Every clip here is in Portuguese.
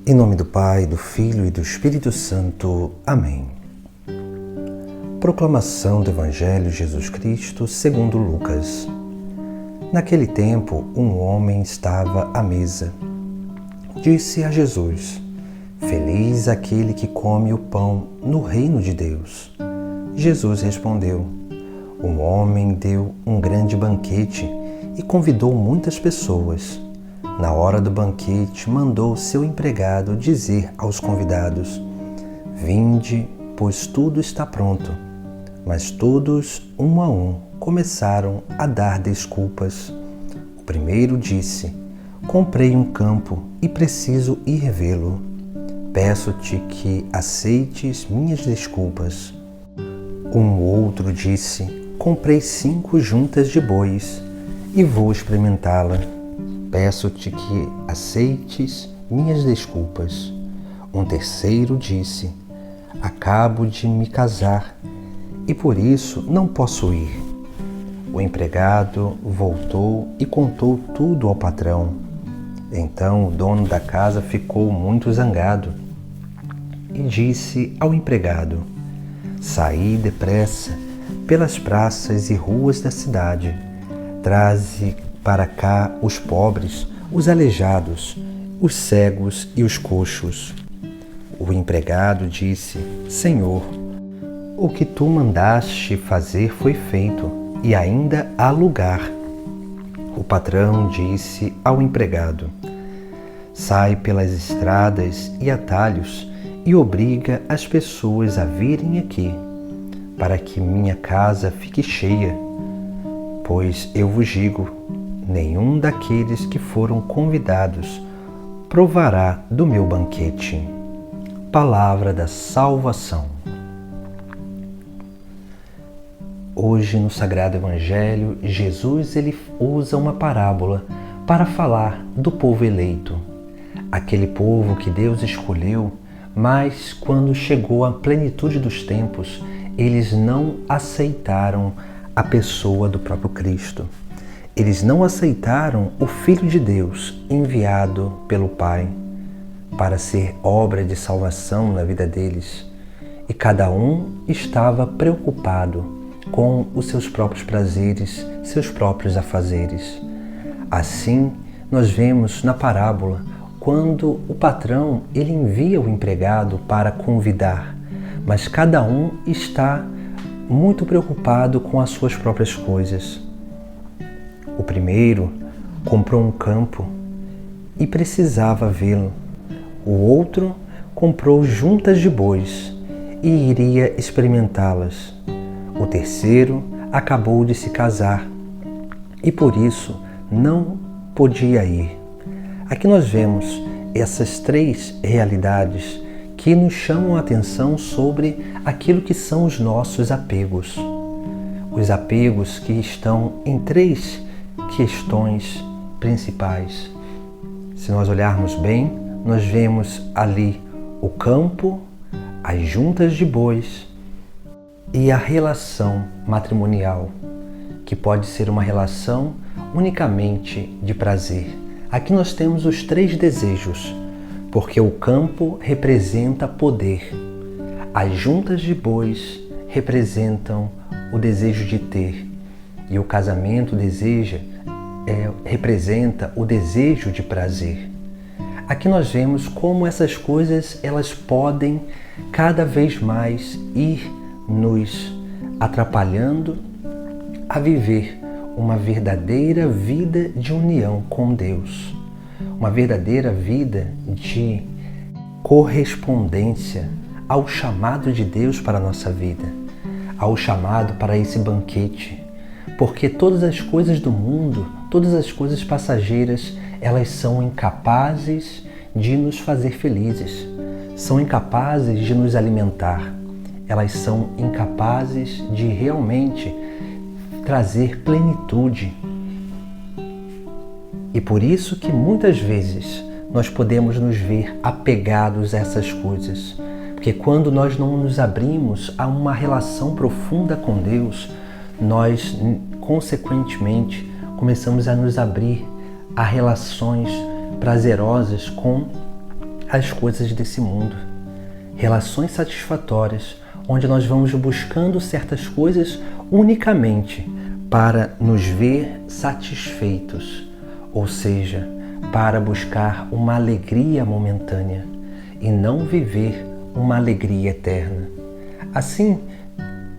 Em nome do Pai, do Filho e do Espírito Santo. Amém. Proclamação do Evangelho de Jesus Cristo segundo Lucas. Naquele tempo, um homem estava à mesa. Disse a Jesus: Feliz aquele que come o pão no reino de Deus. Jesus respondeu: Um homem deu um grande banquete e convidou muitas pessoas. Na hora do banquete, mandou seu empregado dizer aos convidados: Vinde, pois tudo está pronto. Mas todos, um a um, começaram a dar desculpas. O primeiro disse: Comprei um campo e preciso ir vê-lo. Peço-te que aceites minhas desculpas. Um outro disse: Comprei 5 juntas de bois e vou experimentá-la. Peço-te que aceites minhas desculpas. Um terceiro disse: Acabo de me casar e por isso não posso ir. O empregado voltou e contou tudo ao patrão. Então o dono da casa ficou muito zangado e disse ao empregado: Saí depressa pelas praças e ruas da cidade. Traze para cá os pobres, os aleijados, os cegos e os coxos. O empregado disse: Senhor, o que tu mandaste fazer foi feito, e ainda há lugar. O patrão disse ao empregado: Sai pelas estradas e atalhos e obriga as pessoas a virem aqui, para que minha casa fique cheia. Pois eu vos digo, nenhum daqueles que foram convidados provará do meu banquete. Palavra da salvação. Hoje, no Sagrado Evangelho, Jesus usa uma parábola para falar do povo eleito. Aquele povo que Deus escolheu, mas quando chegou a plenitude dos tempos, eles não aceitaram a pessoa do próprio Cristo. Eles não aceitaram o Filho de Deus enviado pelo Pai para ser obra de salvação na vida deles. E cada um estava preocupado com os seus próprios prazeres, seus próprios afazeres. Assim, nós vemos na parábola quando o patrão ele envia o empregado para convidar, mas cada um está muito preocupado com as suas próprias coisas. O primeiro comprou um campo e precisava vê-lo. O outro comprou juntas de bois e iria experimentá-las. O terceiro acabou de se casar e por isso não podia ir. Aqui nós vemos essas 3 realidades que nos chamam a atenção sobre aquilo que são os nossos apegos. Os apegos que estão em 3 questões principais. Se nós olharmos bem, nós vemos ali o campo, as juntas de bois e a relação matrimonial, que pode ser uma relação unicamente de prazer. Aqui nós temos os 3 desejos, porque o campo representa poder, as juntas de bois representam o desejo de ter e o casamento representa o desejo de prazer. Aqui nós vemos como essas coisas elas podem cada vez mais ir nos atrapalhando a viver uma verdadeira vida de união com Deus, uma verdadeira vida de correspondência ao chamado de Deus para a nossa vida, ao chamado para esse banquete, porque todas as coisas do mundo, todas as coisas passageiras, elas são incapazes de nos fazer felizes, são incapazes de nos alimentar, elas são incapazes de realmente trazer plenitude. E por isso que muitas vezes nós podemos nos ver apegados a essas coisas, porque quando nós não nos abrimos a uma relação profunda com Deus, nós, consequentemente, começamos a nos abrir a relações prazerosas com as coisas desse mundo. Relações satisfatórias, onde nós vamos buscando certas coisas unicamente para nos ver satisfeitos, ou seja, para buscar uma alegria momentânea e não viver uma alegria eterna. Assim,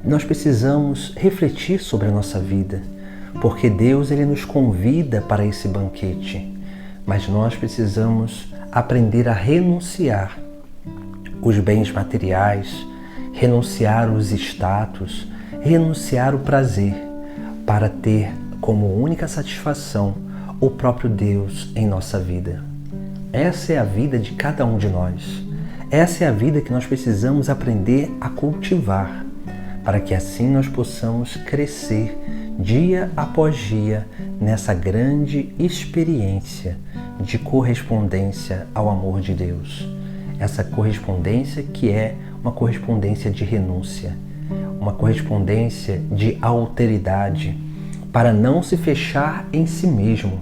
nós precisamos refletir sobre a nossa vida, porque Deus ele nos convida para esse banquete, mas nós precisamos aprender a renunciar os bens materiais, renunciar os status, renunciar o prazer, para ter como única satisfação o próprio Deus em nossa vida. Essa é a vida de cada um de nós. Essa é a vida que nós precisamos aprender a cultivar, para que assim nós possamos crescer dia após dia nessa grande experiência de correspondência ao amor de Deus. Essa correspondência que é uma correspondência de renúncia, uma correspondência de alteridade, para não se fechar em si mesmo,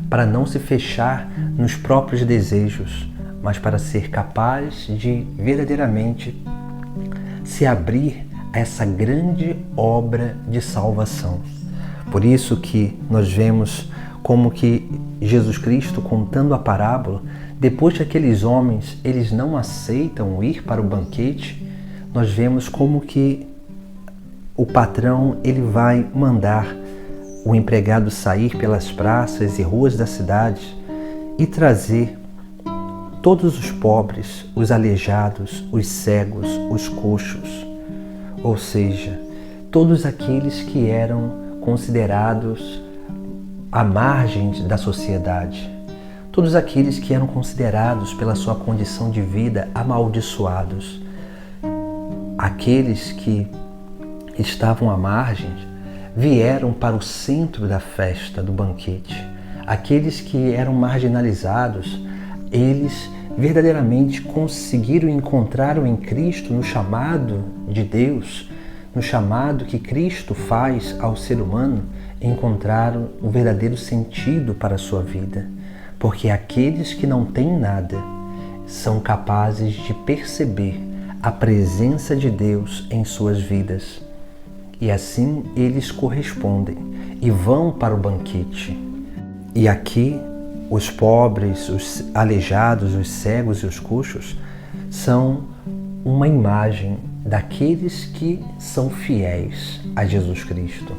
para não se fechar nos próprios desejos, mas para ser capaz de verdadeiramente se abrir a essa grande obra de salvação. Por isso que nós vemos como que Jesus Cristo, contando a parábola, depois que aqueles homens eles não aceitam ir para o banquete, nós vemos como que o patrão ele vai mandar o empregado sair pelas praças e ruas da cidade e trazer todos os pobres, os aleijados, os cegos, os coxos, ou seja, todos aqueles que eram considerados à margem da sociedade, todos aqueles que eram considerados pela sua condição de vida amaldiçoados, aqueles que estavam à margem vieram para o centro da festa, do banquete. Aqueles que eram marginalizados, eles verdadeiramente conseguiram encontrar em Cristo, no chamado de Deus, no chamado que Cristo faz ao ser humano, encontraram o verdadeiro sentido para a sua vida. Porque aqueles que não têm nada são capazes de perceber a presença de Deus em suas vidas. E assim eles correspondem e vão para o banquete. E aqui os pobres, os aleijados, os cegos e os coxos são uma imagem daqueles que são fiéis a Jesus Cristo,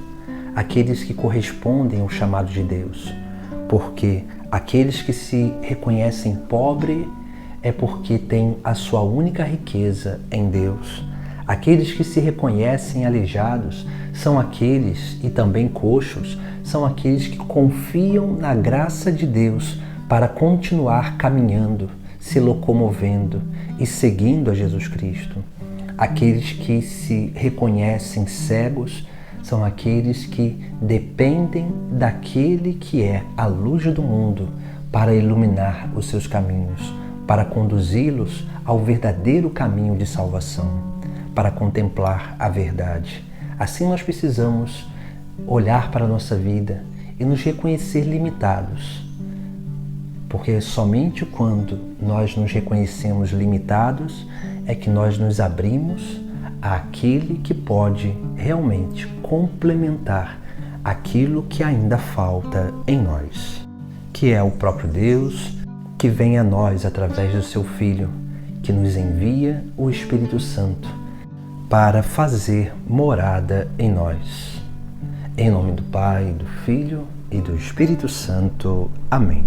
aqueles que correspondem ao chamado de Deus. Porque aqueles que se reconhecem pobre é porque têm a sua única riqueza em Deus. Aqueles que se reconhecem aleijados são aqueles, e também coxos, são aqueles que confiam na graça de Deus para continuar caminhando, se locomovendo e seguindo a Jesus Cristo. Aqueles que se reconhecem cegos são aqueles que dependem daquele que é a luz do mundo para iluminar os seus caminhos, para conduzi-los ao verdadeiro caminho de salvação, para contemplar a verdade. Assim nós precisamos olhar para a nossa vida e nos reconhecer limitados, porque somente quando nós nos reconhecemos limitados é que nós nos abrimos àquele que pode realmente complementar aquilo que ainda falta em nós, que é o próprio Deus, que vem a nós através do seu Filho, que nos envia o Espírito Santo para fazer morada em nós. Em nome do Pai, do Filho e do Espírito Santo. Amém.